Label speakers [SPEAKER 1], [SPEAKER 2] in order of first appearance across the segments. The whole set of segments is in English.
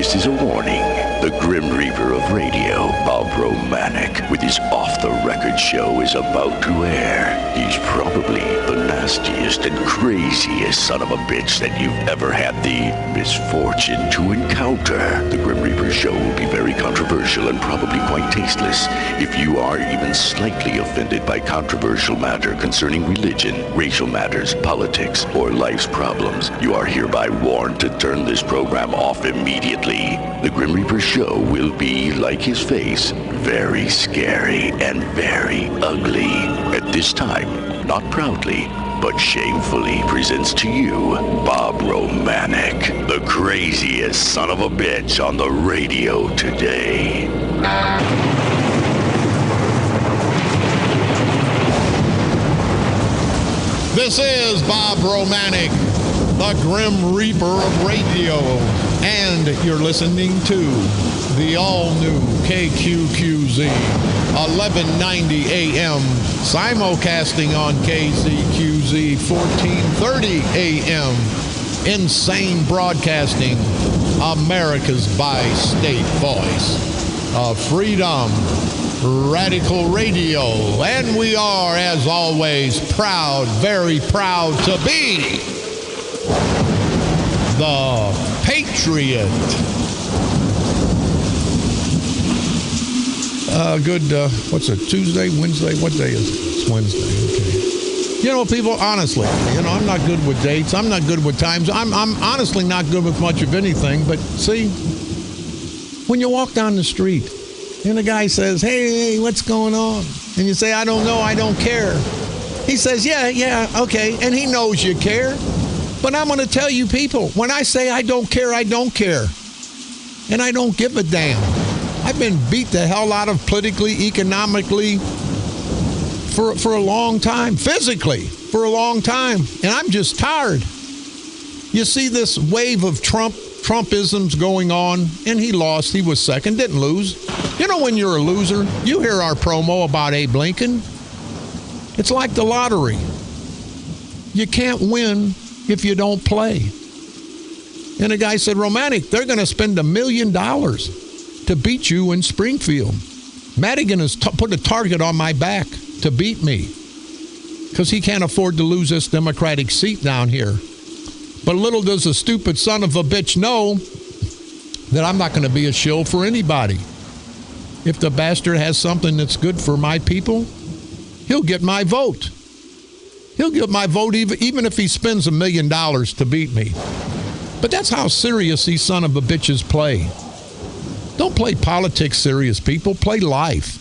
[SPEAKER 1] This is a warning. The Grim Reaper of radio, Bob Romanik, with his off-the-record show is about to air. He's probably the nastiest and craziest son of a bitch that you've ever had the misfortune to encounter. The Grim Reaper show will be very controversial and probably quite tasteless. If you are even slightly offended by controversial matter concerning religion, racial matters, politics, or life's problems, you are hereby warned to turn this program off immediately. The Grim Reaper show will be, like his face, very scary and very ugly. At this time, not proudly, but shamefully presents to you Bob Romanik, the craziest son of a bitch on the radio today.
[SPEAKER 2] This is Bob Romanik, the Grim Reaper of radio, and you're listening to the all-new KQQZ 1190 AM, simulcasting on KZQZ 1430 AM, Insane Broadcasting, America's bi-state voice of freedom, Radical Radio, and we are, as always, proud, very proud to be the Patriot. What's it, Tuesday, Wednesday? What day is it? It's Wednesday, okay. You know, people, honestly, I'm not good with dates. I'm not good with times. I'm honestly not good with much of anything, but see, when you walk down the street, and the guy says, hey, what's going on? And you say, I don't know, I don't care. He says, yeah, okay. And he knows you care. But I'm going to tell you people, when I say I don't care, I don't care. And I don't give a damn. I've been beat the hell out of politically, economically, for a long time. Physically, for a long time. And I'm just tired. You see this wave of Trumpisms going on, and he lost. He was second, didn't lose. You know, when you're a loser, you hear our promo about Abe Lincoln. It's like the lottery. You can't win if you don't play. And the guy said, Romanik, they're going to spend $1 million to beat you in Springfield. Madigan has put a target on my back to beat me because he can't afford to lose this Democratic seat down here. But little does the stupid son of a bitch know that I'm not going to be a shill for anybody. If the bastard has something that's good for my people, he'll get my vote. He'll get my vote even if he spends $1 million to beat me. But that's how serious these son of a bitches play. Don't play politics serious, people. Play life.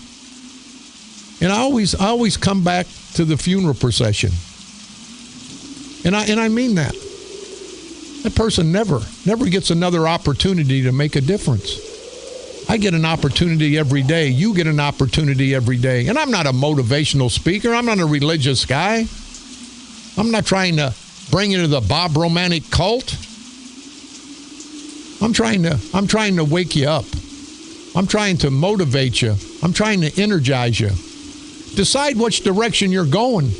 [SPEAKER 2] And I always come back to the funeral procession. And I mean that. That person never gets another opportunity to make a difference. I get an opportunity every day. You get an opportunity every day. And I'm not a motivational speaker. I'm not a religious guy. I'm not trying to bring you to the Bob Romanik cult. I'm trying to wake you up. I'm trying to motivate you. I'm trying to energize you. Decide which direction you're going.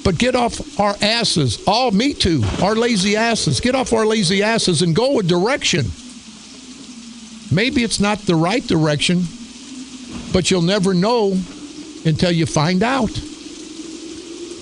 [SPEAKER 2] But get off our asses. Me too. Our lazy asses. Get off our lazy asses and go a direction. Maybe it's not the right direction, but you'll never know until you find out.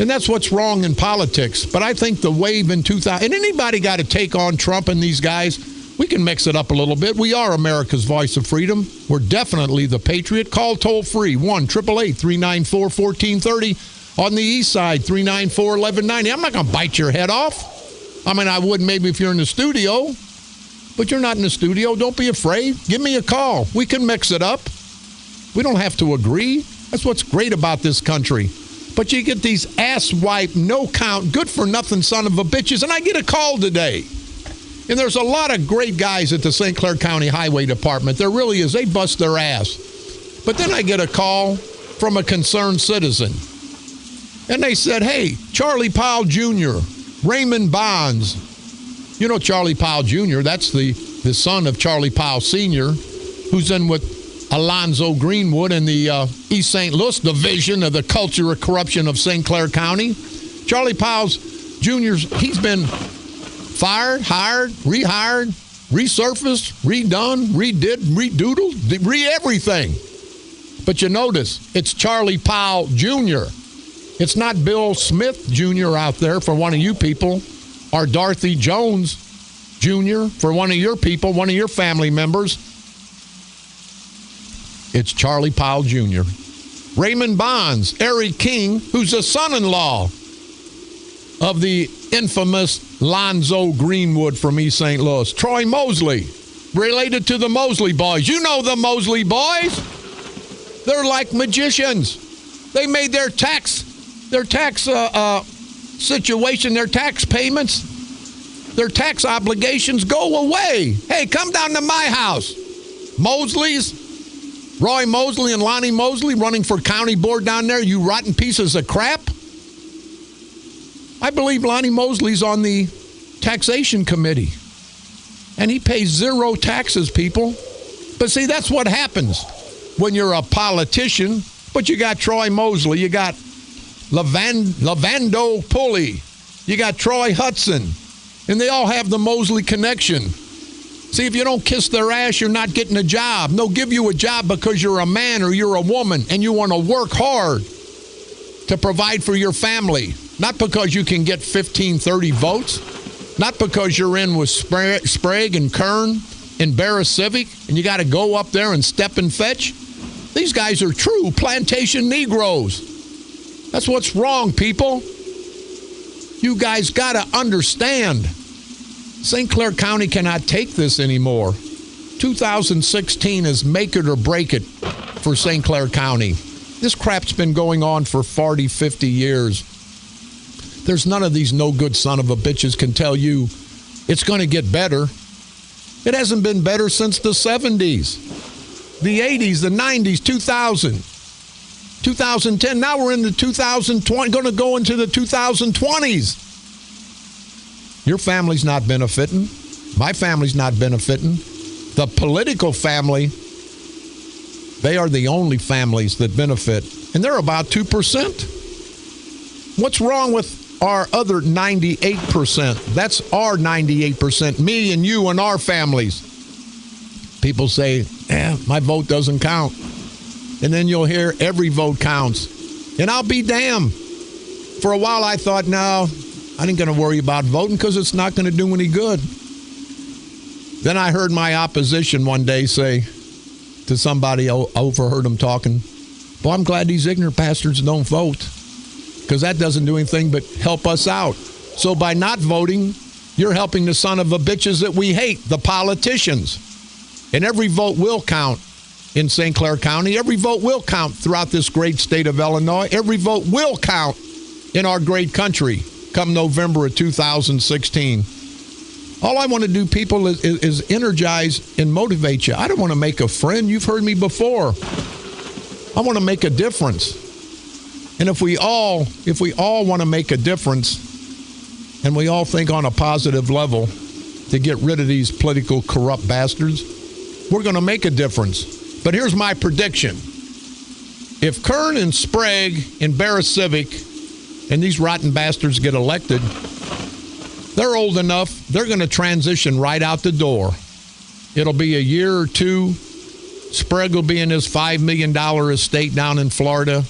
[SPEAKER 2] And that's what's wrong in politics. But I think the wave in 2000, and anybody got to take on Trump and these guys, we can mix it up a little bit. We are America's voice of freedom. We're definitely the Patriot. Call toll free, 1-888-394-1430. On the east side, 394-1190. I'm not going to bite your head off. I mean, I would maybe if you're in the studio, but you're not in the studio. Don't be afraid. Give me a call. We can mix it up. We don't have to agree. That's what's great about this country. But you get these ass-wipe, no-count, good-for-nothing son of a bitches, and I get a call today. And there's a lot of great guys at the St. Clair County Highway Department. There really is. They bust their ass. But then I get a call from a concerned citizen. And they said, hey, Charlie Powell Jr., Raymond Bonds. You know Charlie Powell Jr., that's the son of Charlie Powell Sr., who's in with Alonzo Greenwood in the East St. Louis division of the culture of corruption of St. Clair County. Charlie Powell Jr., he's been fired, hired, rehired, resurfaced, redone, redid, redoodled, everything. But you notice, it's Charlie Powell Jr. It's not Bill Smith Jr. out there for one of you people, or Dorothy Jones Jr. for one of your people, one of your family members. It's Charlie Powell Jr. Raymond Bonds, Eric King, who's the son-in-law of the infamous Lonzo Greenwood from East St. Louis. Troy Mosley, related to the Mosley boys. You know the Mosley boys. They're like magicians. They made their tax situation, their tax payments, their tax obligations go away. Hey, come down to my house. Mosley's, Roy Mosley and Lonnie Mosley running for county board down there, you rotten pieces of crap. I believe Lonnie Mosley's on the taxation committee, and he pays zero taxes, people. But see, that's what happens when you're a politician. But you got Troy Mosley, you got Lavando Pulley, you got Troy Hudson, and they all have the Mosley connection. See, if you don't kiss their ass, you're not getting a job. They'll give you a job because you're a man or you're a woman and you want to work hard to provide for your family. Not because you can get 15, 30 votes. Not because you're in with Sprague and Kern and Barra Civic and you got to go up there and step and fetch. These guys are true plantation Negroes. That's what's wrong, people. You guys got to understand. St. Clair County cannot take this anymore. 2016 is make it or break it for St. Clair County. This crap's been going on for 40, 50 years. There's none of these no-good son of a bitches can tell you it's going to get better. It hasn't been better since the 70s, the 80s, the 90s, 2000, 2010. Now we're in the 2020, going to go into the 2020s. Your family's not benefiting. My family's not benefiting. The political family, they are the only families that benefit. And they're about 2%. What's wrong with our other 98%? That's our 98%, me and you and our families. People say, my vote doesn't count. And then you'll hear every vote counts. And I'll be damned. For a while I thought, no, I ain't going to worry about voting because it's not going to do any good. Then I heard my opposition one day say to somebody, I overheard them talking, well, I'm glad these ignorant bastards don't vote because that doesn't do anything but help us out. So by not voting, you're helping the son of a bitches that we hate, the politicians. And every vote will count in St. Clair County. Every vote will count throughout this great state of Illinois. Every vote will count in our great country come November of 2016. All I want to do, people, is energize and motivate you. I don't want to make a friend. You've heard me before. I want to make a difference. And if we all want to make a difference and we all think on a positive level to get rid of these political corrupt bastards, we're going to make a difference. But here's my prediction. If Kern and Sprague and Barra Civic and these rotten bastards get elected, they're old enough, they're going to transition right out the door. It'll be a year or two. Sprague will be in his $5 million estate down in Florida.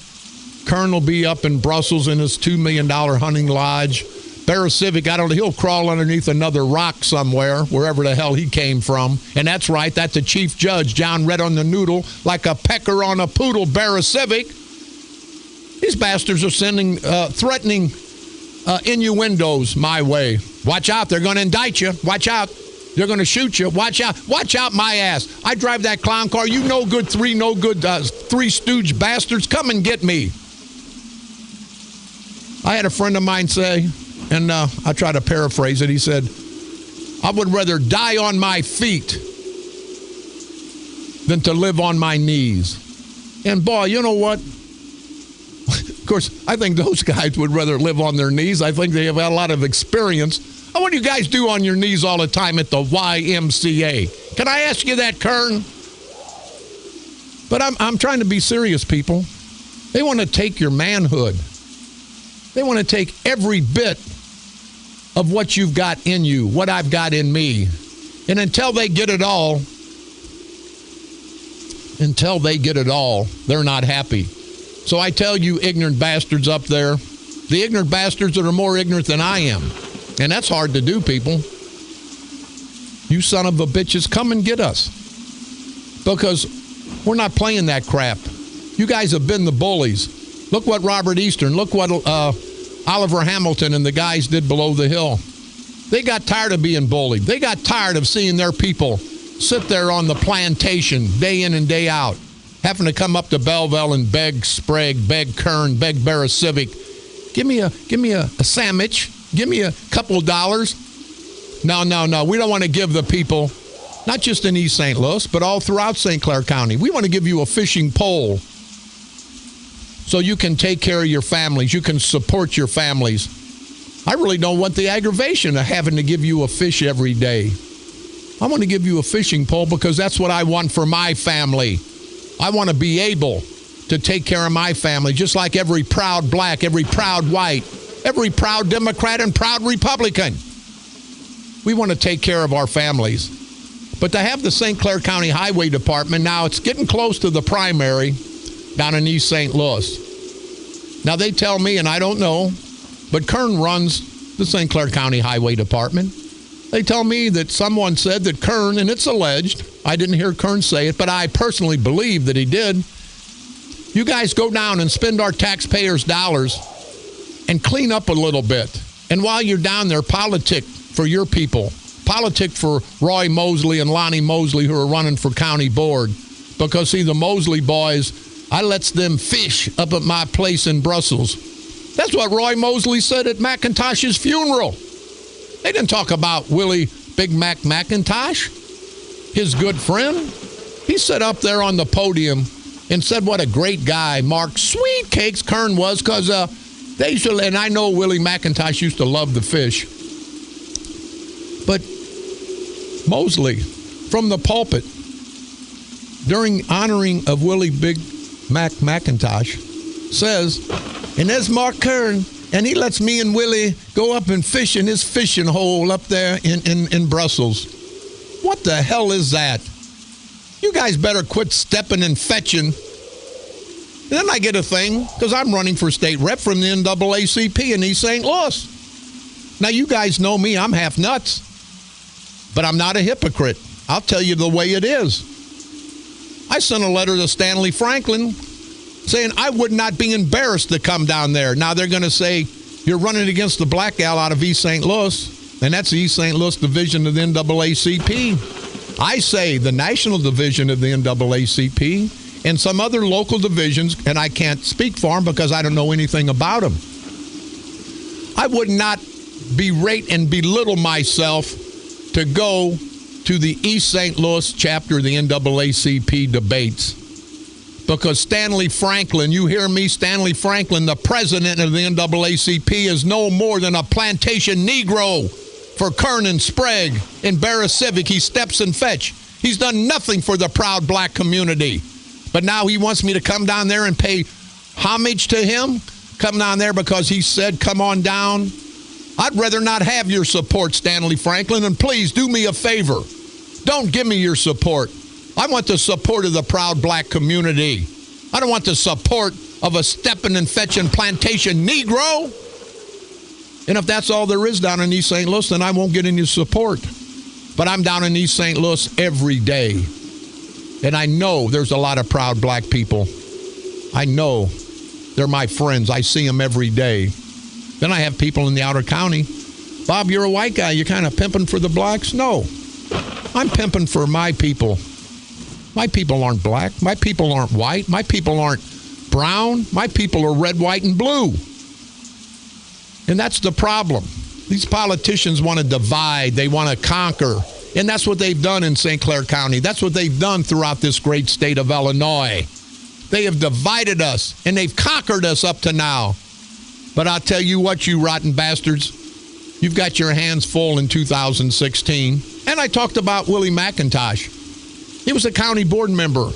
[SPEAKER 2] Kern will be up in Brussels in his $2 million hunting lodge. Barra Civic, he'll crawl underneath another rock somewhere, wherever the hell he came from. And that's right, that's the chief judge, John Red on the Noodle, like a pecker on a poodle, Barra Civic. These bastards are sending threatening innuendos my way. Watch out, they're going to indict you. Watch out, they're going to shoot you. Watch out my ass. I drive that clown car. You no good three stooge bastards. Come and get me. I had a friend of mine say, and I try to paraphrase it, he said, I would rather die on my feet than to live on my knees. And boy, you know what? Of course, I think those guys would rather live on their knees. I think they have had a lot of experience. What do you guys do on your knees all the time at the YMCA? Can I ask you that, Kern? But I'm trying to be serious, people. They want to take your manhood. They want to take every bit of what you've got in you, what I've got in me, And until they get it all, they're not happy. So I tell you ignorant bastards up there, the ignorant bastards that are more ignorant than I am, and that's hard to do, people. You son of a bitches, come and get us. Because we're not playing that crap. You guys have been the bullies. Look what Robert Eastern, look what Oliver Hamilton and the guys did below the hill. They got tired of being bullied. They got tired of seeing their people sit there on the plantation day in and day out, having to come up to Belleville and beg Sprague, beg Kern, beg Barra Civic. Give me a sandwich. Give me a couple of dollars. No. We don't want to give the people, not just in East St. Louis, but all throughout St. Clair County. We want to give you a fishing pole so you can take care of your families. You can support your families. I really don't want the aggravation of having to give you a fish every day. I want to give you a fishing pole because that's what I want for my family. I want to be able to take care of my family, just like every proud black, every proud white, every proud Democrat and proud Republican. We want to take care of our families. But to have the St. Clair County Highway Department, now it's getting close to the primary down in East St. Louis. Now they tell me, and I don't know, but Kern runs the St. Clair County Highway Department. They tell me that someone said that Kern, and it's alleged, I didn't hear Kern say it, but I personally believe that he did. You guys go down and spend our taxpayers' dollars and clean up a little bit. And while you're down there, politic for your people. Politic for Roy Mosley and Lonnie Mosley, who are running for county board. Because, see, the Mosley boys, I lets them fish up at my place in Brussels. That's what Roy Mosley said at McIntosh's funeral. They didn't talk about Willie Big Mac McIntosh, his good friend. He sat up there on the podium and said what a great guy Mark Sweet Cakes Kern was, because they used to, and I know Willie McIntosh used to love the fish. But Mosley, from the pulpit, during honoring of Willie Big Mac McIntosh, says, and there's Mark Kern, and he lets me and Willie go up and fish in his fishing hole up there in Brussels. What the hell is that? You guys better quit stepping and fetching. And then I get a thing, because I'm running for state rep from the NAACP in East St. Louis. Now, you guys know me. I'm half nuts. But I'm not a hypocrite. I'll tell you the way it is. I sent a letter to Stanley Franklin saying I would not be embarrassed to come down there. Now they're going to say, you're running against the black gal out of East St. Louis, and that's the East St. Louis division of the NAACP. I say the national division of the NAACP and some other local divisions, and I can't speak for them because I don't know anything about them. I would not berate and belittle myself to go to the East St. Louis chapter of the NAACP debates. Because Stanley Franklin, you hear me, Stanley Franklin, the president of the NAACP, is no more than a plantation Negro for Kern and Sprague and Barra Civic. He steps and fetch. He's done nothing for the proud black community. But now he wants me to come down there and pay homage to him? Come down there because he said, come on down? I'd rather not have your support, Stanley Franklin, and please do me a favor. Don't give me your support. I want the support of the proud black community. I don't want the support of a stepping and fetching plantation Negro. And if that's all there is down in East St. Louis, then I won't get any support. But I'm down in East St. Louis every day. And I know there's a lot of proud black people. I know they're my friends. I see them every day. Then I have people in the outer county. Bob, you're a white guy. You're kind of pimping for the blacks? No. I'm pimping for my people. My people aren't black. My people aren't white. My people aren't brown. My people are red, white, and blue. And that's the problem. These politicians want to divide. They want to conquer. And that's what they've done in St. Clair County. That's what they've done throughout this great state of Illinois. They have divided us, and they've conquered us up to now. But I'll tell you what, you rotten bastards, you've got your hands full in 2016. And I talked about Willie McIntosh. He was a county board member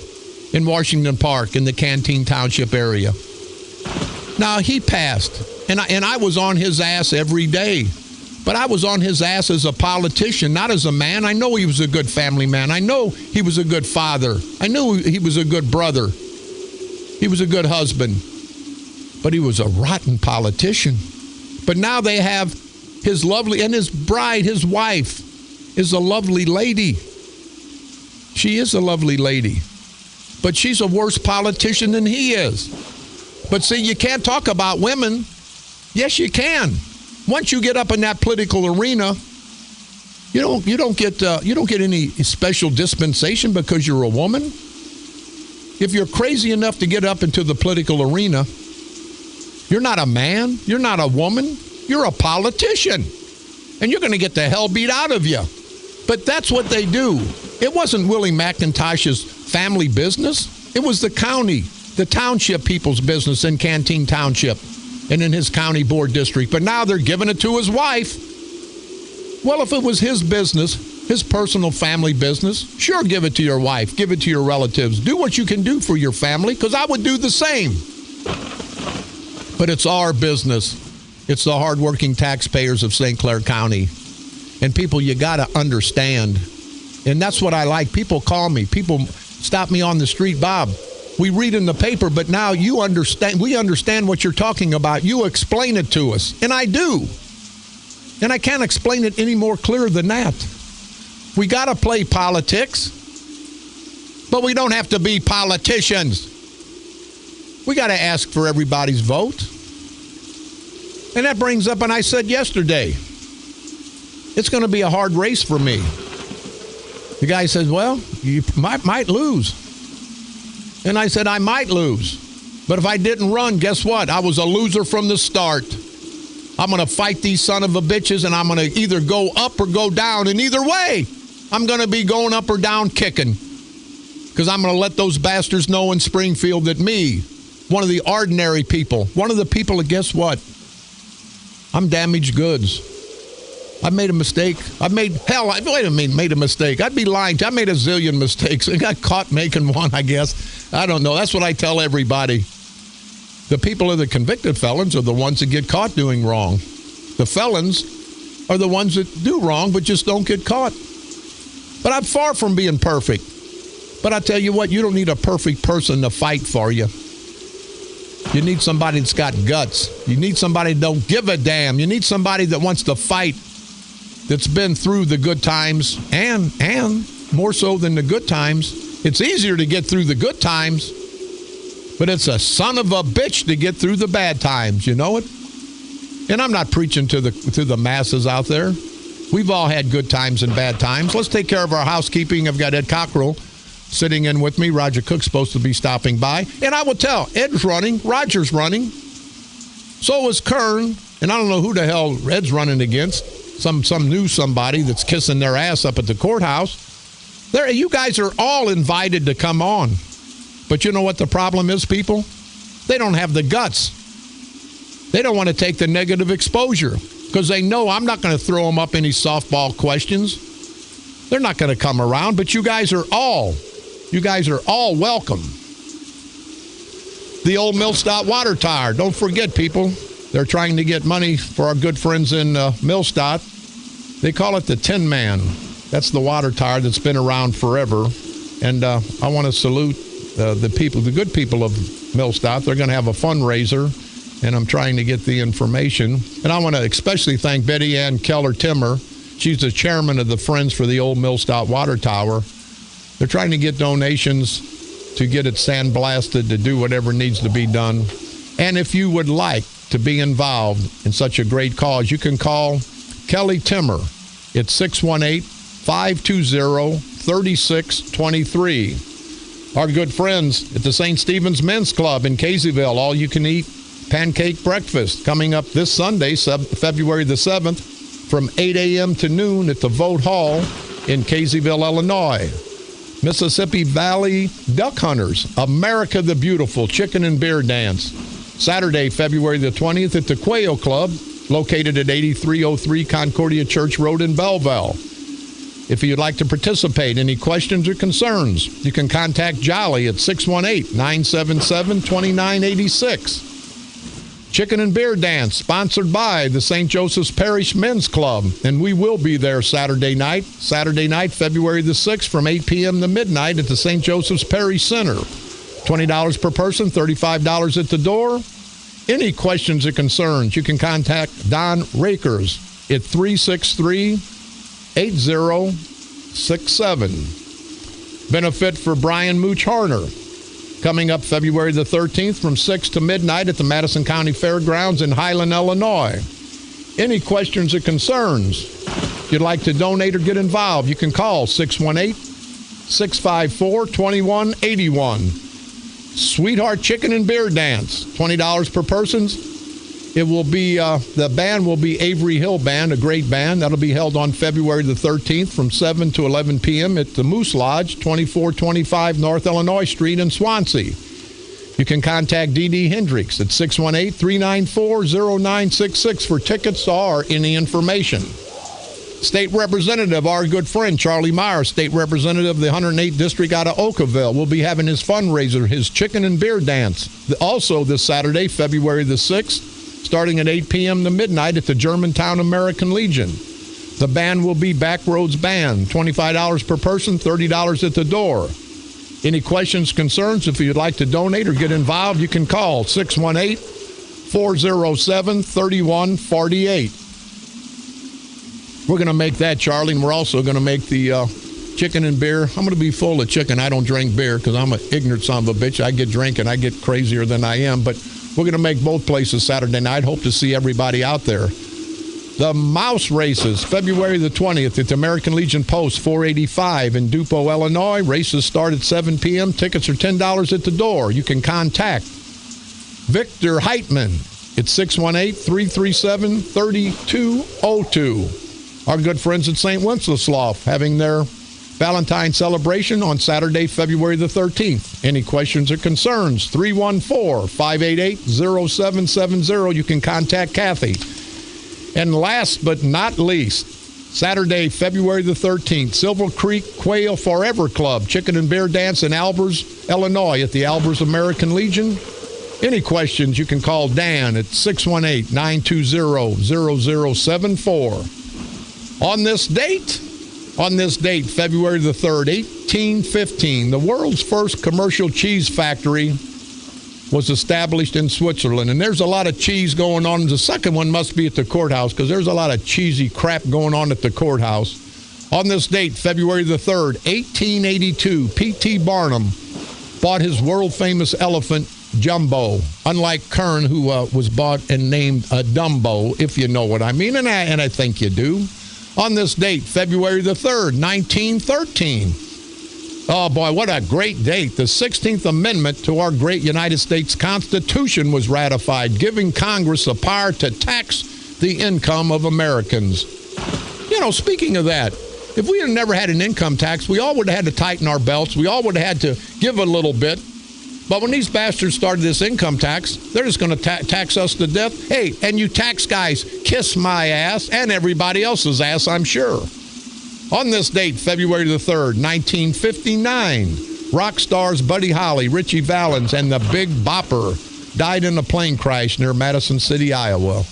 [SPEAKER 2] in Washington Park in the Canteen Township area. Now, he passed, and I was on his ass every day But I was on his ass as a politician, not as a man. I know he was a good family man. I know he was a good father. I knew he was a good brother. He was a good husband. But he was a rotten politician. But now they have his lovely, and his bride, his wife, is a lovely lady. She is a lovely lady. But she's a worse politician than he is. But see, you can't talk about women. Yes, you can. Once you get up in that political arena, you don't get any special dispensation because you're a woman. If you're crazy enough to get up into the political arena, you're not a man, you're not a woman, you're a politician. And you're going to get the hell beat out of you. But that's what they do. It wasn't Willie McIntosh's family business. It was the county, the township people's business in Canteen Township and in his county board district. But now they're giving it to his wife. Well, if it was his business, his personal family business, sure, give it to your wife, give it to your relatives. Do what you can do for your family, because I would do the same. But it's our business. It's the hardworking taxpayers of St. Clair County. And people, you got to understand. And that's what I like. People call me. People stop me on the street. Bob, we read in the paper, but now you understand. We understand what you're talking about. You explain it to us. And I do. And I can't explain it any more clear than that. We got to play politics, but we don't have to be politicians. We got to ask for everybody's vote. And that brings up, and I said yesterday, it's going to be a hard race for me. The guy says, well, you might lose. And I said, I might lose. But if I didn't run, guess what? I was a loser from the start. I'm going to fight these son of a bitches, and I'm going to either go up or go down. And either way, I'm going to be going up or down kicking. Because I'm going to let those bastards know in Springfield that me, one of the ordinary people, one of the people that, guess what? I'm damaged goods. I made a mistake. Made a mistake. I'd be lying. I made a zillion mistakes and got caught making one, I guess. I don't know. That's what I tell everybody. The people are the convicted felons are the ones that get caught doing wrong. The felons are the ones that do wrong but just don't get caught. But I'm far from being perfect. But I tell you what, you don't need a perfect person to fight for you. You need somebody that's got guts. You need somebody that don't give a damn. You need somebody that wants to fight, that's been through the good times and more so than the good times. It's easier to get through the good times, but it's a son of a bitch to get through the bad times. You know it? And I'm not preaching to the masses out there. We've all had good times and bad times. Let's take care of our housekeeping. I've got Ed Cockrell sitting in with me. Roger Cook's supposed to be stopping by. And I will tell, Ed's running, Roger's running. So is Kern. And I don't know who the hell Ed's running against. Some new somebody that's kissing their ass up at the courthouse. You guys are all invited to come on. But you know what the problem is, people? They don't have the guts. They don't want to take the negative exposure because they know I'm not going to throw them up any softball questions. They're not going to come around, but you guys are all welcome. The old Millstadt water tower. Don't forget, people. They're trying to get money for our good friends in Millstadt. They call it the Tin Man. That's the water tower that's been around forever. And I want to salute the good people of Millstadt. They're going to have a fundraiser, and I'm trying to get the information. And I want to especially thank Betty Ann Keller-Timmer. She's the chairman of the Friends for the Old Millstadt Water Tower. They're trying to get donations to get it sandblasted, to do whatever needs to be done. And if you would like to be involved in such a great cause, you can call Kelly Timmer at 618-520-3623. Our good friends at the St. Stephen's Men's Club in Caseyville, all-you-can-eat pancake breakfast coming up this Sunday, February the 7th, from 8 a.m. to noon at the Vote Hall in Caseyville, Illinois. Mississippi Valley Duck Hunters, America the Beautiful Chicken and Beer Dance, Saturday, February the 20th at the Quail Club, located at 8303 Concordia Church Road in Belleville. If you'd like to participate, any questions or concerns, you can contact Jolly at 618-977-2986. Chicken and Beer Dance, sponsored by the St. Joseph's Parish Men's Club. And we will be there Saturday night, February the 6th from 8 p.m. to midnight at the St. Joseph's Parish Center. $20 per person, $35 at the door. Any questions or concerns, you can contact Don Rakers at 363-8067. Benefit for Brian Mooch Harner. Coming up February the 13th from 6 to midnight at the Madison County Fairgrounds in Highland, Illinois. Any questions or concerns? If you'd like to donate or get involved, you can call 618-654-2181. Sweetheart Chicken and Beer Dance, $20 per person. It will be, the band will be Avery Hill Band, a great band. That'll be held on February the 13th from 7 to 11 p.m. at the Moose Lodge, 2425 North Illinois Street in Swansea. You can contact D.D. Hendricks at 618-394-0966 for tickets or any information. State Representative, our good friend Charlie Meyer, State Representative of the 108th District out of Oakville, will be having his fundraiser, his Chicken and Beer Dance, also this Saturday, February the 6th, starting at 8 p.m. to midnight at the Germantown American Legion. The band will be Backroads Band, $25 per person, $30 at the door. Any questions, concerns, if you'd like to donate or get involved, you can call 618-407-3148. We're going to make that, Charlie, and we're also going to make the chicken and beer. I'm going to be full of chicken. I don't drink beer because I'm an ignorant son of a bitch. I get drinking. I get crazier than I am, but we're going to make both places Saturday night. Hope to see everybody out there. The Mouse Races, February the 20th at the American Legion Post, 485 in Dupo, Illinois. Races start at 7 p.m. Tickets are $10 at the door. You can contact Victor Heitman at 618-337-3202. Our good friends at St. Wenceslaus having their Valentine celebration on Saturday, February the 13th. Any questions or concerns? 314-588-0770. You can contact Kathy. And last but not least, Saturday, February the 13th, Silver Creek Quail Forever Club, Chicken and Beer Dance in Albers, Illinois at the Albers American Legion. Any questions, you can call Dan at 618-920-0074. On this date, February the 3rd, 1815, the world's first commercial cheese factory was established in Switzerland. And there's a lot of cheese going on. The second one must be at the courthouse because there's a lot of cheesy crap going on at the courthouse. On this date, February the 3rd, 1882, P.T. Barnum bought his world-famous elephant, Jumbo, unlike Kern, who was bought and named Dumbo, if you know what I mean, and I think you do. On this date, February the 3rd, 1913. Oh, boy, what a great date. The 16th Amendment to our great United States Constitution was ratified, giving Congress the power to tax the income of Americans. You know, speaking of that, if we had never had an income tax, we all would have had to tighten our belts. We all would have had to give a little bit. But when these bastards started this income tax, they're just going to tax us to death. Hey, and you tax guys, kiss my ass and everybody else's ass, I'm sure. On this date, February the 3rd, 1959, rock stars Buddy Holly, Richie Valens, and the Big Bopper died in a plane crash near Madison City, Iowa.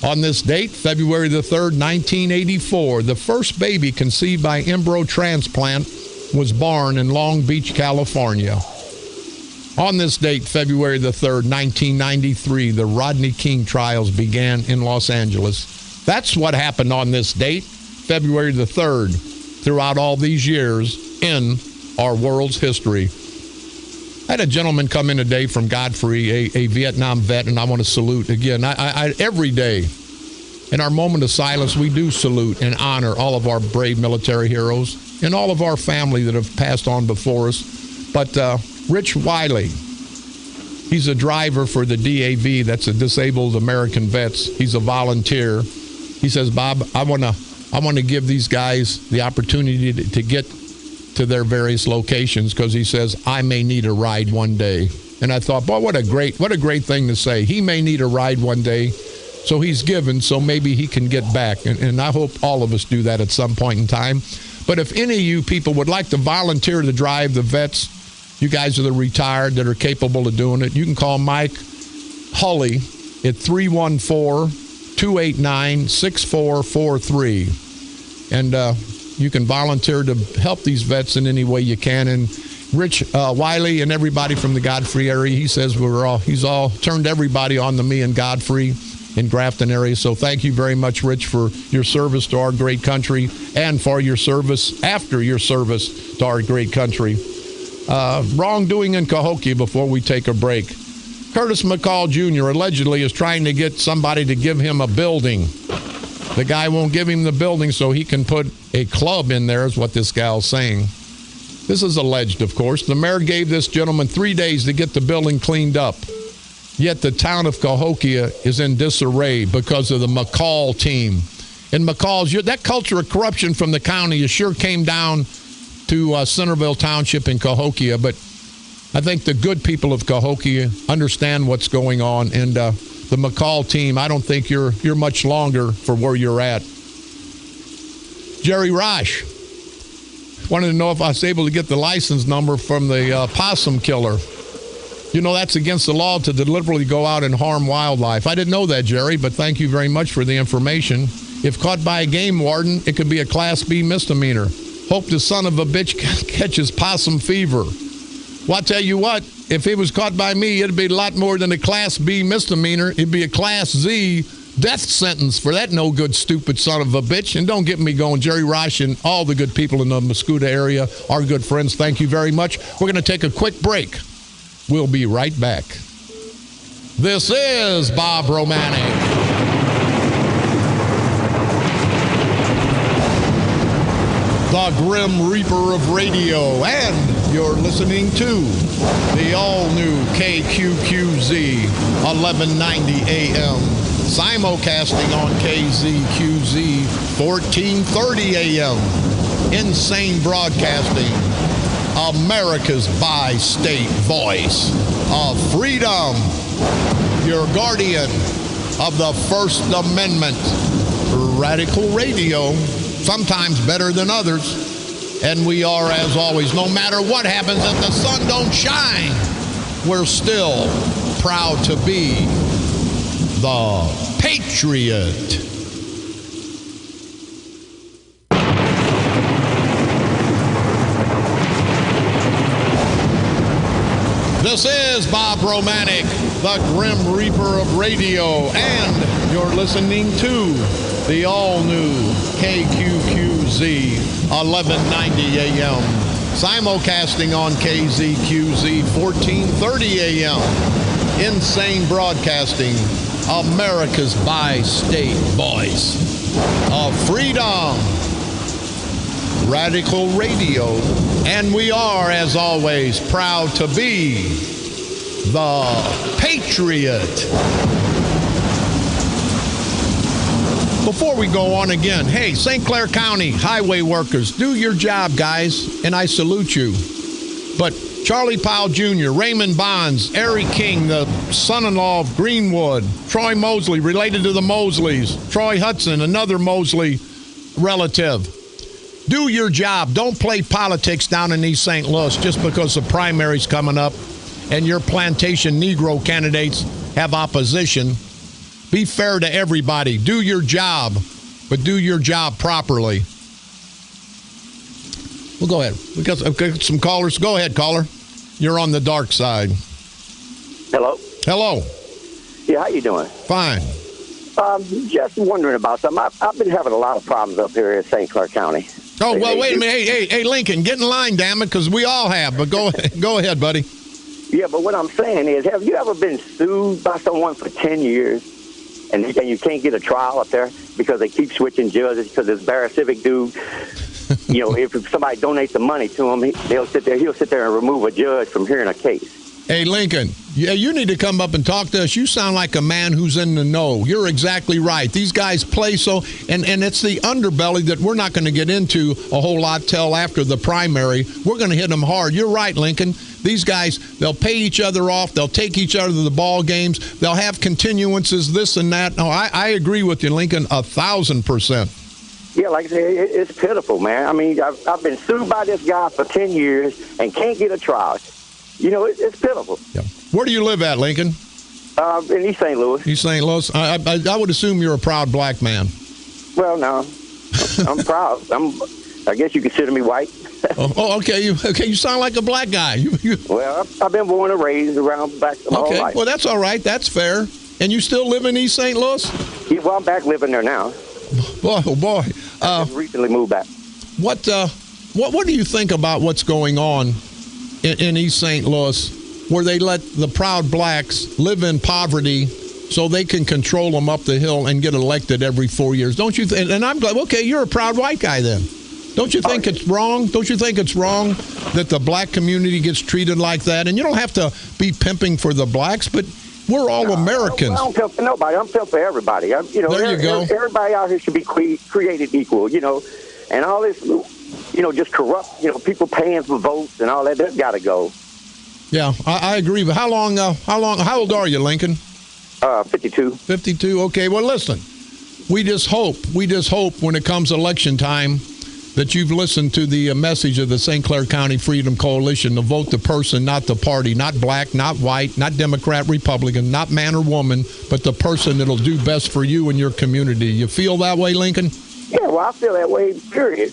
[SPEAKER 2] On this date, February the 3rd, 1984, the first baby conceived by embryo transplant was born in Long Beach, California. On this date, February the 3rd, 1993, the Rodney King trials began in Los Angeles. That's what happened on this date, February the 3rd, throughout all these years in our world's history. I had a gentleman come in today from Godfrey, a Vietnam vet, and I want to salute again. Every day, in our moment of silence, we do salute and honor all of our brave military heroes and all of our family that have passed on before us. But Rich Wiley, he's a driver for the DAV, that's a Disabled American Vets. He's a volunteer. He says, Bob, I want to give these guys the opportunity to get to their various locations because he says, I may need a ride one day. And I thought, boy, what a great thing to say. He may need a ride one day, so he's given, so maybe he can get back. And I hope all of us do that at some point in time. But if any of you people would like to volunteer to drive the vets, you guys are the retired that are capable of doing it, you can call Mike Holly at 314-289-6443. And you can volunteer to help these vets in any way you can. And Rich Wiley and everybody from the Godfrey area, he says he's all turned everybody on to me in Godfrey in Grafton area. So thank you very much, Rich, for your service to our great country and for your service after your service to our great country. Wrongdoing in Cahokia before we take a break. Curtis McCall Jr. allegedly is trying to get somebody to give him a building. The guy won't give him the building so he can put a club in there, is what this gal's saying. This is alleged, of course. The mayor gave this gentleman 3 days to get the building cleaned up. Yet the town of Cahokia is in disarray because of the McCall team. And McCall's, that culture of corruption from the county sure came down to Centerville Township in Cahokia. But I think the good people of Cahokia understand what's going on. And the McCall team, I don't think you're much longer for where you're at. Jerry Rosh wanted to know if I was able to get the license number from the possum killer. You know, that's against the law to deliberately go out and harm wildlife. I didn't know that, Jerry, but thank you very much for the information. If caught by a game warden, it could be a Class B misdemeanor. Hope the son of a bitch catches possum fever. Well, I'll tell you what, if it was caught by me, it'd be a lot more than a Class B misdemeanor. It'd be a Class Z death sentence for that no good, stupid son of a bitch. And don't get me going, Jerry Rosh and all the good people in the Mascoutah area, our good friends, thank you very much. We're going to take a quick break. We'll be right back. This is Bob Romanik. The Grim Reaper of radio, and you're listening to the all-new KQQZ 1190 AM, simulcasting on KZQZ 1430 AM, Insane Broadcasting, America's bi-state voice of freedom, your guardian of the First Amendment, Radical Radio, sometimes better than others. And we are, as always, no matter what happens, if the sun don't shine, we're still proud to be the Patriot. This is Bob Romanik, the Grim Reaper of radio, and you're listening to the all-new KQQZ 1190 AM, simulcasting on KZQZ 1430 AM, Insane Broadcasting, America's bi-state voice of freedom, Radical Radio, and we are, as always, proud to be the Patriot. Before we go on again, hey, St. Clair County highway workers, do your job, guys, and I salute you. But Charlie Powell Jr., Raymond Bonds, Ari King, the son-in-law of Greenwood, Troy Mosley, related to the Mosleys, Troy Hudson, another Mosley relative. Do your job. Don't play politics down in East St. Louis just because the primary's coming up and your plantation Negro candidates have opposition. Be fair to everybody. Do your job, but do your job properly. Well, go ahead. We got some callers. Go ahead, caller. You're on the dark side.
[SPEAKER 3] Hello.
[SPEAKER 2] Hello.
[SPEAKER 3] Yeah, how you doing?
[SPEAKER 2] Fine.
[SPEAKER 3] Just wondering about something. I've been having a lot of problems up here in St. Clair County.
[SPEAKER 2] Oh, well, wait a minute. Hey, Lincoln, get in line, damn it, because we all have. But go ahead, buddy.
[SPEAKER 3] Yeah, but what I'm saying is, have you ever been sued by someone for 10 years and you can't get a trial up there because they keep switching judges because this Barra Civic dude, you know, if somebody donates the money to him, he'll sit there and remove a judge from hearing a case.
[SPEAKER 2] Hey, Lincoln, yeah, you need to come up and talk to us. You sound like a man who's in the know. You're exactly right. These guys play so, and it's the underbelly that we're not going to get into a whole lot till after the primary. We're going to hit them hard. You're right, Lincoln. These guys, they'll pay each other off. They'll take each other to the ball games. They'll have continuances, this and that. No, I agree with you, Lincoln, 1,000%.
[SPEAKER 3] Yeah, like I said, it's pitiful, man. I mean, I've been sued by this guy for 10 years and can't get a trial. You know, it's pitiful.
[SPEAKER 2] Yeah. Where do you live at, Lincoln?
[SPEAKER 3] In East St. Louis.
[SPEAKER 2] East St. Louis. I would assume you're a proud black man.
[SPEAKER 3] Well, no. I'm proud. I guess you consider me white.
[SPEAKER 2] Okay. You sound like a black guy.
[SPEAKER 3] Well, I've been born and raised around back my whole life.
[SPEAKER 2] Well, that's all right. That's fair. And you still live in East St. Louis?
[SPEAKER 3] Yeah, well, I'm back living there now.
[SPEAKER 2] Boy, oh boy.
[SPEAKER 3] I just recently moved back.
[SPEAKER 2] What do you think about what's going on in East St. Louis, where they let the proud blacks live in poverty so they can control them up the hill and get elected every 4 years? Don't you think? And I'm glad. Okay, you're a proud white guy then. Don't you think it's wrong? Don't you think it's wrong that the black community gets treated like that? And you don't have to be pimping for the blacks, but we're all Americans.
[SPEAKER 3] I don't pimp for nobody. I'm pimp for everybody.
[SPEAKER 2] There you go.
[SPEAKER 3] Everybody out here should be created equal, and all this, just corrupt, people paying for votes and all that. That's got to go.
[SPEAKER 2] Yeah, I agree. But how old are you, Lincoln?
[SPEAKER 3] 52.
[SPEAKER 2] 52. Okay. Well, listen, we just hope when it comes election time that you've listened to the message of the St. Clair County Freedom Coalition to vote the person, not the party, not black, not white, not Democrat, Republican, not man or woman, but the person that'll do best for you and your community. You feel that way, Lincoln?
[SPEAKER 3] Yeah, well, I feel that way, period,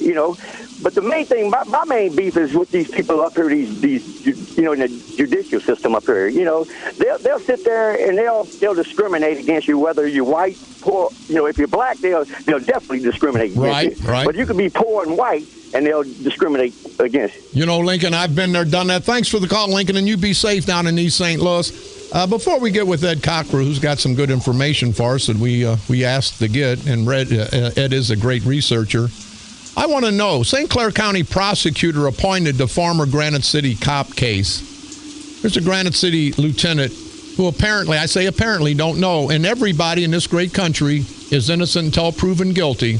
[SPEAKER 3] But the main thing, my main beef is with these people up here, these in the judicial system up here. They'll sit there and they'll discriminate against you, whether you're white, poor. If you're black, they'll definitely discriminate against you. Right. But you could be poor and white, and they'll discriminate against you.
[SPEAKER 2] Lincoln, I've been there, done that. Thanks for the call, Lincoln, and you be safe down in East St. Louis. Before we get with Ed Cockrell, who's got some good information for us that we asked to get, and Ed is a great researcher. I want to know, St. Clair County prosecutor appointed to former Granite City cop case. There's a Granite City lieutenant who apparently don't know, and everybody in this great country is innocent until proven guilty.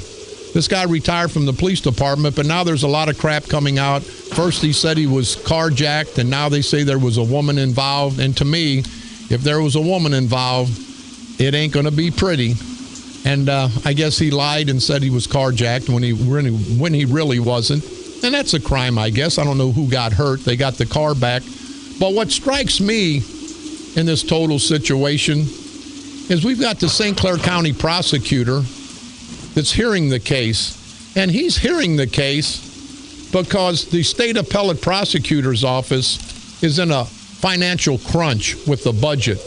[SPEAKER 2] This guy retired from the police department, but now there's a lot of crap coming out. First he said he was carjacked, and now they say there was a woman involved. And to me, if there was a woman involved, it ain't going to be pretty. And I guess he lied and said he was carjacked when he really wasn't. And that's a crime, I guess. I don't know who got hurt. They got the car back. But what strikes me in this total situation is we've got the St. Clair County prosecutor that's hearing the case. And he's hearing the case because the state appellate prosecutor's office is in a financial crunch with the budget.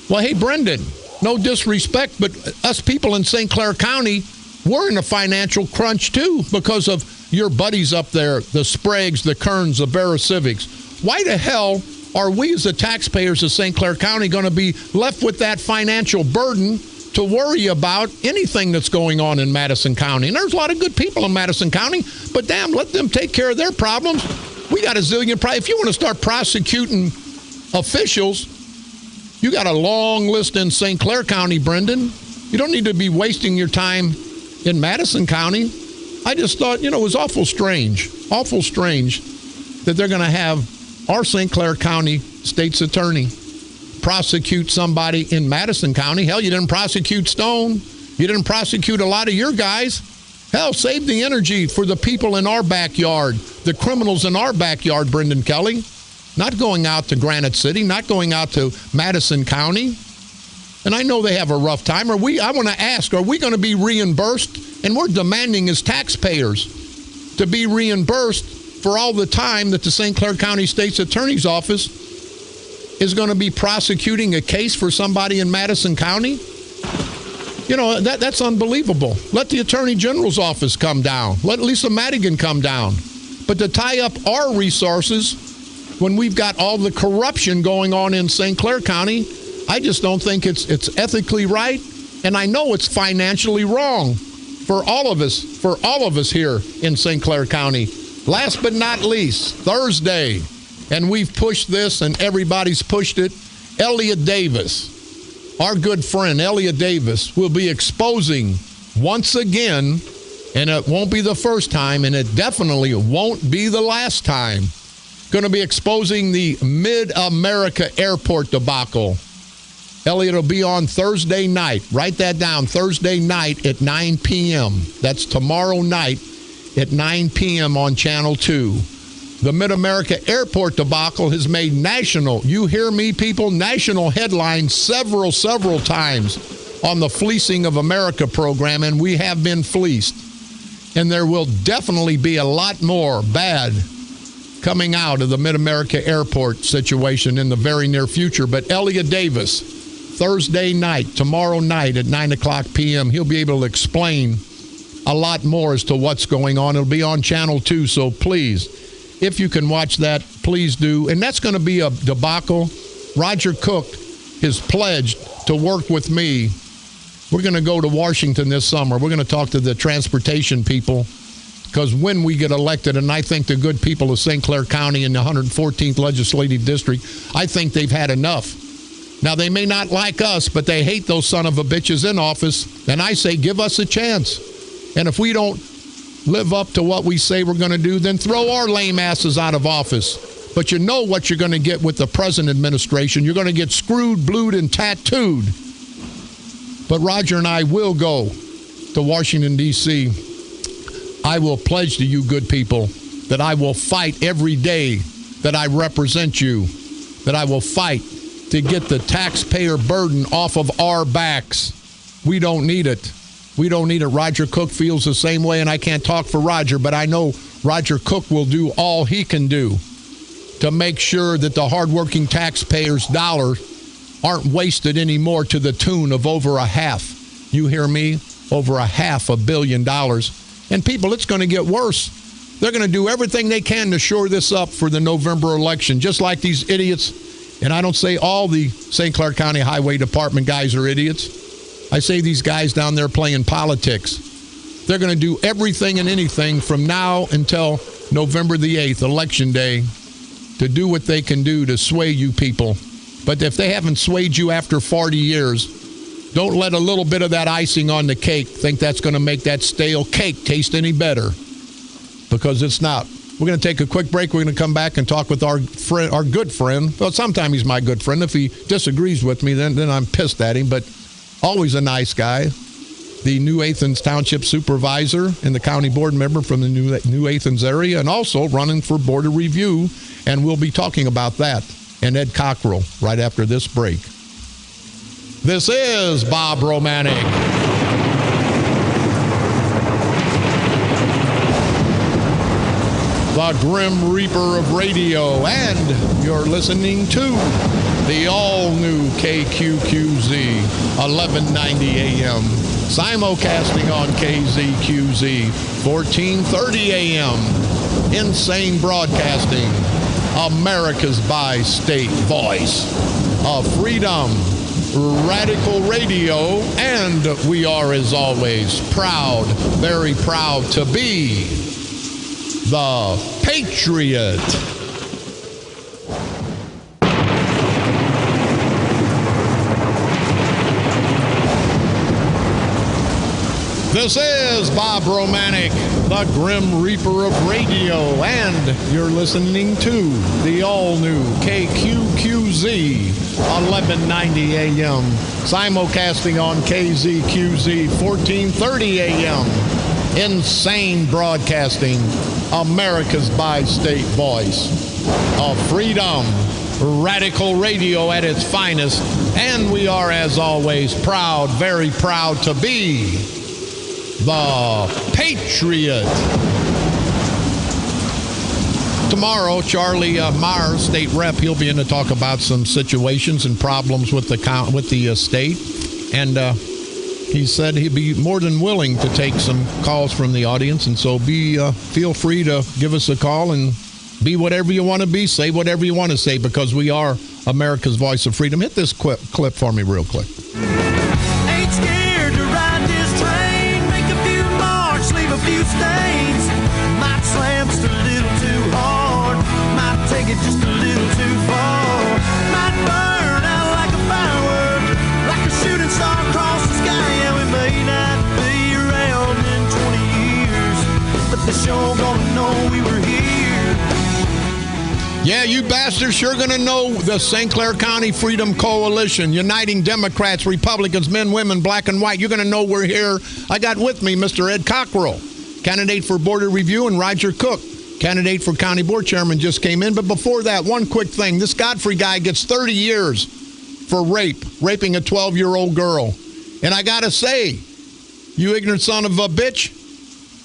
[SPEAKER 2] Well, hey, Brendan, no disrespect, but us people in St. Clair County, we're in a financial crunch too because of your buddies up there, the Spragues, the Kerns, the Barra Civics. Why the hell are we as the taxpayers of St. Clair County going to be left with that financial burden to worry about anything that's going on in Madison County? And there's a lot of good people in Madison County, but damn, let them take care of their problems. We got a zillion problems. If you want to start prosecuting officials, you got a long list in St. Clair County, Brendan. You don't need to be wasting your time in Madison County. I just thought, it was awful strange that they're going to have our St. Clair County state's attorney prosecute somebody in Madison County. Hell, you didn't prosecute Stone. You didn't prosecute a lot of your guys. Hell, save the energy for the people in our backyard, the criminals in our backyard, Brendan Kelly. Not going out to Granite City, not going out to Madison County. And I know they have a rough time. I want to ask, are we going to be reimbursed? And we're demanding as taxpayers to be reimbursed for all the time that the St. Clair County State's Attorney's Office is going to be prosecuting a case for somebody in Madison County. That's unbelievable. Let the Attorney General's office come down. Let Lisa Madigan come down. But to tie up our resources when we've got all the corruption going on in St. Clair County, I just don't think it's ethically right, and I know it's financially wrong for all of us here in St. Clair County. Last but not least, Thursday, and we've pushed this and everybody's pushed it, Elliot Davis, our good friend Elliot Davis, will be exposing once again, and it won't be the first time, and it definitely won't be the last time, going to be exposing the Mid-America Airport debacle. Elliot will be on Thursday night. Write that down. Thursday night at 9 p.m. That's tomorrow night at 9 p.m. on Channel 2. The Mid-America Airport debacle has made national, you hear me, people, national headlines several times on the Fleecing of America program, and we have been fleeced. And there will definitely be a lot more bad coming out of the Mid-America Airport situation in the very near future. But Elliot Davis, Thursday night, tomorrow night at 9 o'clock p.m., he'll be able to explain a lot more as to what's going on. It'll be on Channel 2, so please, if you can watch that, please do. And that's going to be a debacle. Roger Cook has pledged to work with me. We're going to go to Washington this summer. We're going to talk to the transportation people, because when we get elected, and I think the good people of St. Clair County in the 114th Legislative District, I think they've had enough. Now, they may not like us, but they hate those son of a bitches in office. And I say, give us a chance. And if we don't live up to what we say we're going to do, then throw our lame asses out of office. But you know what you're going to get with the present administration. You're going to get screwed, blued, and tattooed. But Roger and I will go to Washington, D.C. I will pledge to you, good people, that I will fight every day that I represent you, that I will fight to get the taxpayer burden off of our backs. We don't need it. We don't need it. Roger Cook feels the same way, and I can't talk for Roger, but I know Roger Cook will do all he can do to make sure that the hardworking taxpayers' dollars aren't wasted anymore to the tune of over $500 million. You hear me? Over $500 million. And people, it's going to get worse. They're going to do everything they can to shore this up for the November election, just like these idiots. And I don't say all the St. Clair County Highway Department guys are idiots. I say these guys down there playing politics. They're going to do everything and anything from now until November the 8th, Election Day, to do what they can do to sway you people. But if they haven't swayed you after 40 years, don't let a little bit of that icing on the cake think that's going to make that stale cake taste any better, because it's not. We're going to take a quick break. We're going to come back and talk with our friend, our good friend. Well, sometimes he's my good friend. If he disagrees with me, then I'm pissed at him. But always a nice guy. The New Athens Township Supervisor and the County Board member from the New Athens area, and also running for Board of Review. And we'll be talking about that and Ed Cockrell right after this break. This is Bob Romanik. The Grim Reaper of radio, and you're listening to the all-new KQQZ 1190 AM, simulcasting on KZQZ 1430 AM, Insane Broadcasting, America's bi-state voice of freedom, radical radio, and we are, as always, proud, very proud to be the Patriot. This is Bob Romanik, the Grim Reaper of radio, and you're listening to the all-new KQQZ 1190 AM, simulcasting on KZQZ 1430 AM, Insane Broadcasting, America's bi-state voice of freedom, radical radio at its finest, and we are, as always, proud, very proud to be the Patriot. Tomorrow, Charlie Myers, state rep, he'll be in to talk about some situations and problems with the state, and he said he'd be more than willing to take some calls from the audience, and so feel free to give us a call and be whatever you want to be, say whatever you want to say, because we are America's voice of freedom. Hit this clip for me real quick.
[SPEAKER 4] Ain't scared to ride this train, make a few marks, leave a few stains. Might slam just a little too hard, might take it just a little too far. Might burn out like a firework, like a shooting star across the sky. Yeah, we may not be around in 20 years, but the show gonna know we were here.
[SPEAKER 2] Yeah, you bastards sure going to know the St. Clair County Freedom Coalition, uniting Democrats, Republicans, men, women, black and white. You're going to know we're here. I got with me Mr. Ed Cockrell, candidate for Board of Review, and Roger Cook, candidate for county board chairman, just came in. But before that, one quick thing. This Godfrey guy gets 30 years for raping a 12-year-old girl. And I got to say, you ignorant son of a bitch,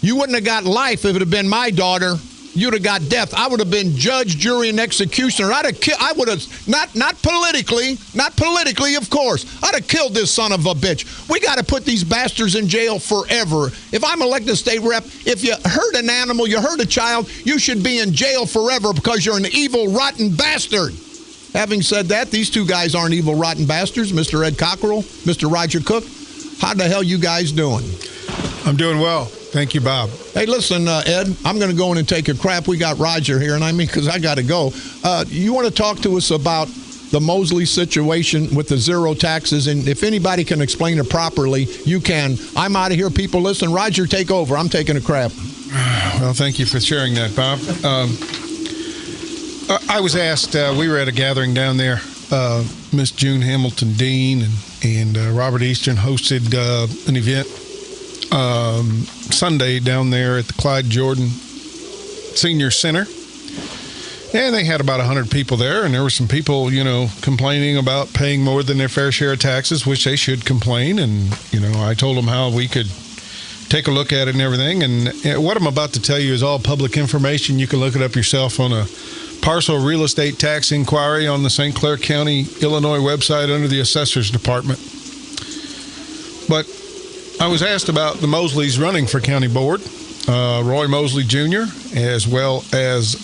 [SPEAKER 2] you wouldn't have got life if it had been my daughter. You'd have got death. I would have been judge, jury, and executioner. I would have, not politically, of course. I'd have killed this son of a bitch. We got to put these bastards in jail forever. If I'm elected state rep, if you hurt an animal, you hurt a child, you should be in jail forever because you're an evil, rotten bastard. Having said that, these two guys aren't evil, rotten bastards. Mr. Ed Cockrell, Mr. Roger Cook, how the hell you guys doing?
[SPEAKER 5] I'm doing well. Thank you, Bob.
[SPEAKER 2] Hey, listen, Ed, I'm going to go in and take a crap. We got Roger here, and I mean, because I got to go. You want to talk to us about the Mosley situation with the zero taxes, and if anybody can explain it properly, you can. I'm out of here. People, listen, Roger, take over. I'm taking a crap.
[SPEAKER 5] Well, thank you for sharing that, Bob. I was asked, we were at a gathering down there. Miss June Hamilton Dean and Robert Eastern hosted an event Sunday down there at the Clyde Jordan Senior Center. And they had about 100 people there, and there were some people, complaining about paying more than their fair share of taxes, which they should complain. And, I told them how we could take a look at it and everything. And what I'm about to tell you is all public information. You can look it up yourself on a parcel real estate tax inquiry on the St. Clair County, Illinois website under the Assessor's Department. But I was asked about the Mosleys running for county board, Roy Mosley Jr., as well as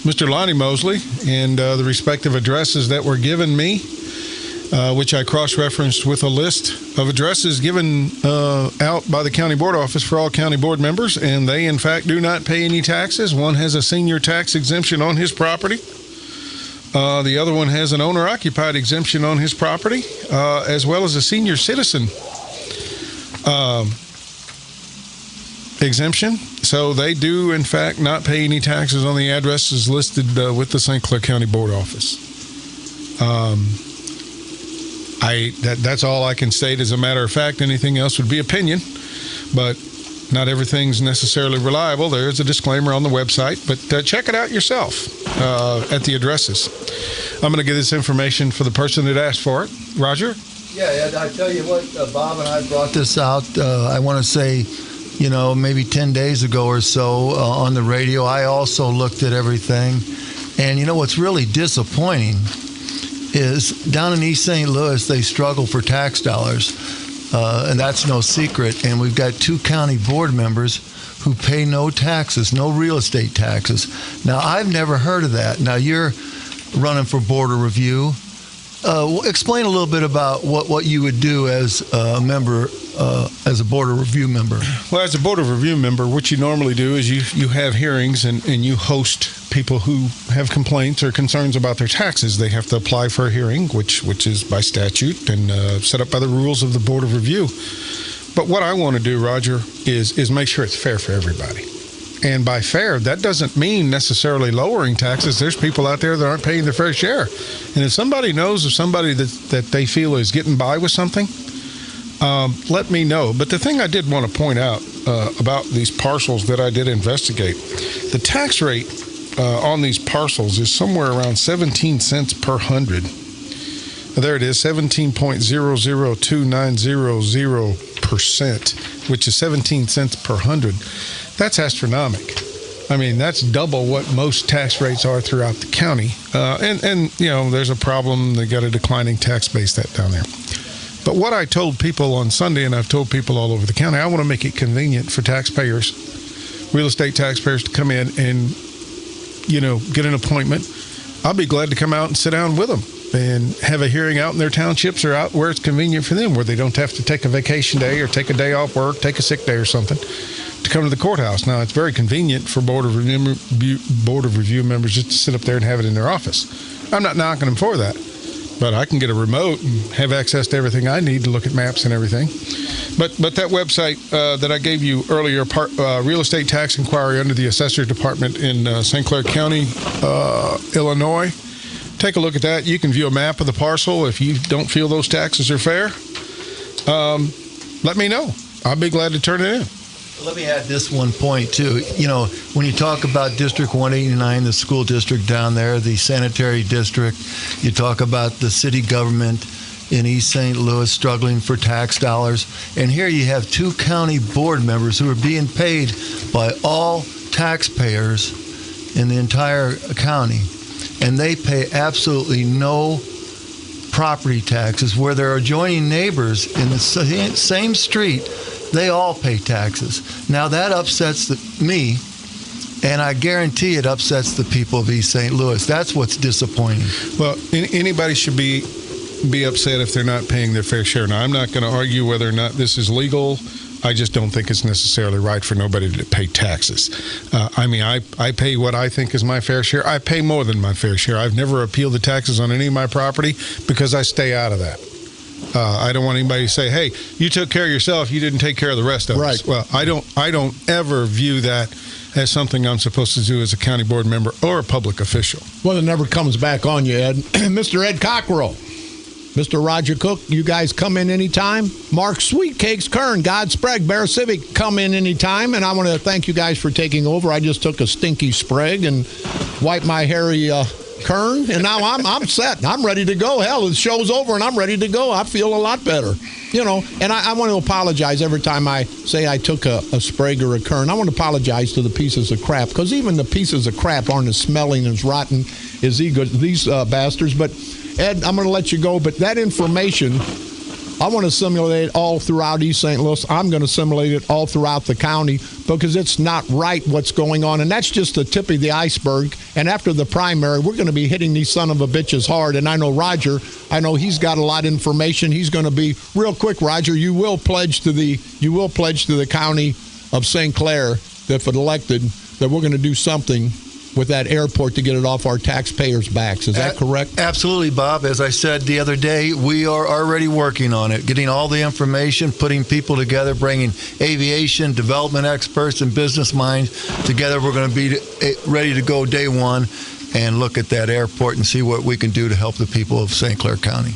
[SPEAKER 5] Mr. Lonnie Mosley, and the respective addresses that were given me, which I cross-referenced with a list of addresses given out by the county board office for all county board members, and they, in fact, do not pay any taxes. One has a senior tax exemption on his property. The other one has an owner-occupied exemption on his property, as well as a senior citizen exemption. So they do, in fact, not pay any taxes on the addresses listed with the St. Clair County Board Office. That's all I can state as a matter of fact. Anything else would be opinion, but not everything's necessarily reliable. There's a disclaimer on the website, but check it out yourself at the addresses. I'm going to give this information for the person that asked for it. Roger?
[SPEAKER 6] Yeah, I tell you what, Bob and I brought this out, I want to say, maybe 10 days ago or so on the radio. I also looked at everything. And what's really disappointing is down in East St. Louis, they struggle for tax dollars. And that's no secret. And we've got 2 county board members who pay no taxes, no real estate taxes. Now, I've never heard of that. Now, you're running for Board of Review. Explain a little bit about what you would do as a member, as a Board of Review member.
[SPEAKER 5] Well, as a Board of Review member, what you normally do is you have hearings and you host people who have complaints or concerns about their taxes. They have to apply for a hearing, which is by statute and set up by the rules of the Board of Review. But what I want to do, Roger, is make sure it's fair for everybody. And by fair, that doesn't mean necessarily lowering taxes. There's people out there that aren't paying their fair share. And if somebody knows of somebody that they feel is getting by with something, let me know. But the thing I did want to point out about these parcels that I did investigate, the tax rate on these parcels is somewhere around 17 cents per hundred. There it is, 17.00290%, which is 17 cents per hundred. That's astronomical. I mean, that's double what most tax rates are throughout the county. And there's a problem. They got a declining tax base down there. But what I told people on Sunday, and I've told people all over the county, I want to make it convenient for taxpayers, real estate taxpayers, to come in and, get an appointment. I'll be glad to come out and sit down with them and have a hearing out in their townships or out where it's convenient for them, where they don't have to take a vacation day or take a day off work, take a sick day or something, to come to the courthouse. Now, it's very convenient for Board of Review members just to sit up there and have it in their office. I'm not knocking them for that, but I can get a remote and have access to everything I need to look at maps and everything. But that website that I gave you earlier, Real Estate Tax Inquiry under the Assessor's Department in St. Clair County, Illinois, take a look at that. You can view a map of the parcel. If you don't feel those taxes are fair, let me know. I'll be glad to turn it in.
[SPEAKER 6] Let me add this one point, too. When you talk about District 189, the school district down there, the sanitary district, you talk about the city government in East St. Louis struggling for tax dollars. And here you have 2 county board members who are being paid by all taxpayers in the entire county. And they pay absolutely no property taxes, where their adjoining neighbors in the same street, they all pay taxes. Now that upsets me, and I guarantee it upsets the people of East St. Louis. That's what's disappointing.
[SPEAKER 5] Well, anybody should be upset if they're not paying their fair share. Now, I'm not going to argue whether or not this is legal. I just don't think it's necessarily right for nobody to pay taxes. I pay what I think is my fair share. I pay more than my fair share. I've never appealed the taxes on any of my property because I stay out of that. I don't want anybody to say, "Hey, you took care of yourself. You didn't take care of the rest of us." Well, I don't ever view that as something I'm supposed to do as a county board member or a public official.
[SPEAKER 2] Well, it never comes back on you, Ed. Mr. Ed Cockrell, Mr. Roger Cook, you guys come in anytime. Mark Sweetcakes Kern, God Sprague, Bear Civic, come in anytime. And I want to thank you guys for taking over. I just took a stinky Sprague and wiped my hairy Kern, and now I'm set. I'm ready to go. Hell, the show's over, and I'm ready to go. I feel a lot better. And I want to apologize every time I say I took a Sprague or a Kern. I want to apologize to the pieces of crap, because even the pieces of crap aren't as smelling and as rotten as these bastards. But, Ed, I'm going to let you go, but that information, I want to simulate it all throughout East St. Louis. I'm going to simulate it all throughout the county, because it's not right what's going on. And that's just the tip of the iceberg. And after the primary, we're going to be hitting these son of a bitches hard. And I know Roger, he's got a lot of information. He's going to be real quick. Roger, you will pledge to the county of St. Clair that if elected, that we're going to do something with that airport to get it off our taxpayers' backs. Is that correct?
[SPEAKER 6] Absolutely, Bob. As I said the other day, we are already working on it, getting all the information, putting people together, bringing aviation, development experts, and business minds together. We're going to be ready to go day one and look at that airport and see what we can do to help the people of St. Clair County.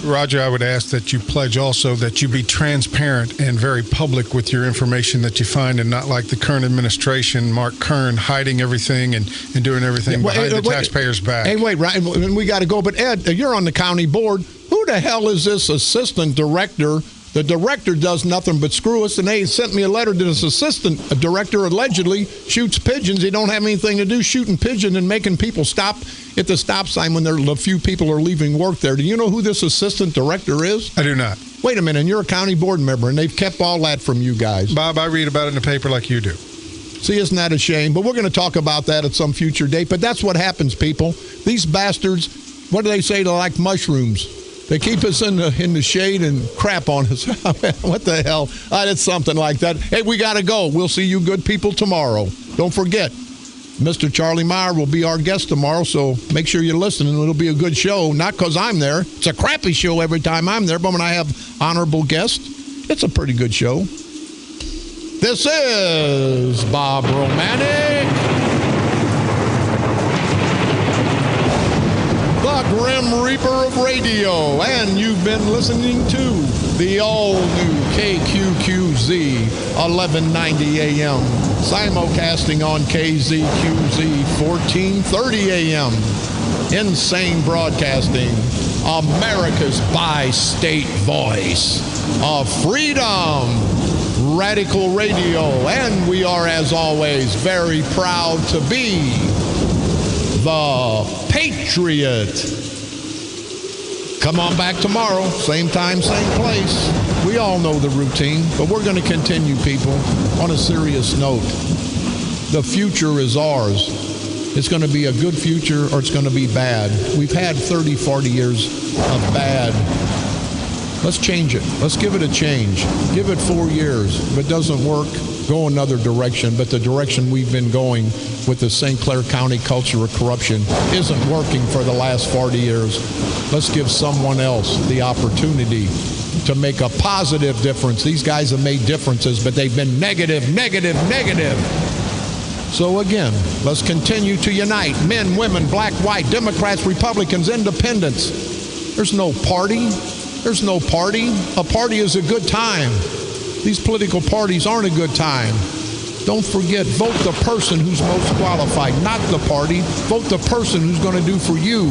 [SPEAKER 5] Roger, I would ask that you pledge also that you be transparent and very public with your information that you find, and not like the current administration, Mark Kern, hiding everything and doing everything behind the taxpayers' back.
[SPEAKER 2] Hey, wait, right, and we got to go. But, Ed, you're on the county board. Who the hell is this assistant director? The director does nothing but screw us, and they sent me a letter that this assistant director allegedly shoots pigeons. He don't have anything to do shooting pigeons and making people stop at the stop sign when a few people are leaving work there. Do you know who this assistant director is?
[SPEAKER 5] I do not.
[SPEAKER 2] Wait a minute, and you're a county board member, and they've kept all that from you guys.
[SPEAKER 5] Bob, I read about it in the paper like you do.
[SPEAKER 2] See, isn't that a shame? But we're going to talk about that at some future date. But that's what happens, people. These bastards, what do they say? They're like mushrooms. They keep us in the shade and crap on us. What the hell? It's something like that. Hey, we got to go. We'll see you good people tomorrow. Don't forget, Mr. Charlie Meyer will be our guest tomorrow, so make sure you're listening. It'll be a good show, not because I'm there. It's a crappy show every time I'm there, but when I have honorable guests, it's a pretty good show. This is Bob Romanik, the Grim Reaper of Radio, and you've been listening to the all-new KQQZ 1190 AM, simulcasting on KZQZ 1430 AM. Insane Broadcasting, America's bi-state voice of freedom, Radical Radio, and we are, as always, very proud to be the Patriot. Come on back tomorrow, same time, same place. We all know the routine, but we're going to continue, people, on a serious note. The future is ours. It's going to be a good future or it's going to be bad. We've had 30, 40 years of bad. Let's change it. Let's give it a change. Give it 4 years. If it doesn't work, go another direction. But the direction we've been going with the St. Clair County culture of corruption isn't working for the last 40 years. Let's give someone else the opportunity to make a positive difference. These guys have made differences, but they've been negative, negative, negative. So again, let's continue to unite. Men, women, black, white, Democrats, Republicans, independents. There's no party. There's no party. A party is a good time. These political parties aren't a good time. Don't forget, vote the person who's most qualified, not the party. Vote the person who's going to do for you,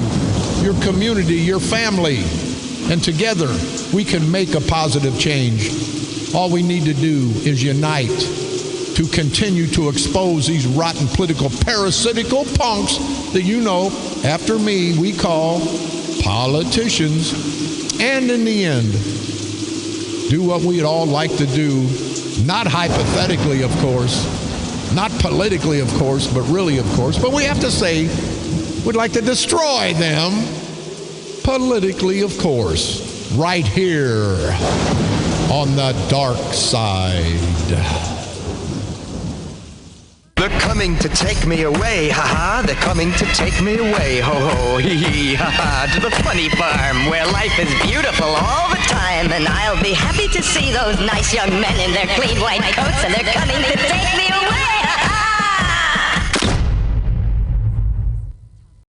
[SPEAKER 2] your community, your family. And together, we can make a positive change. All we need to do is unite to continue to expose these rotten political parasitical punks that after me, we call politicians. And in the end, do what we'd all like to do, not hypothetically, of course, not politically, of course, but really, of course. But we have to say we'd like to destroy them politically, of course, right here on the dark side.
[SPEAKER 7] They're coming to take me away, ha-ha. They're coming to take me away, ho-ho, hee-hee, ha-ha. To the funny farm where life is beautiful all the time. And I'll be happy to see those nice young men in their clean white coats, and they're coming to take me away.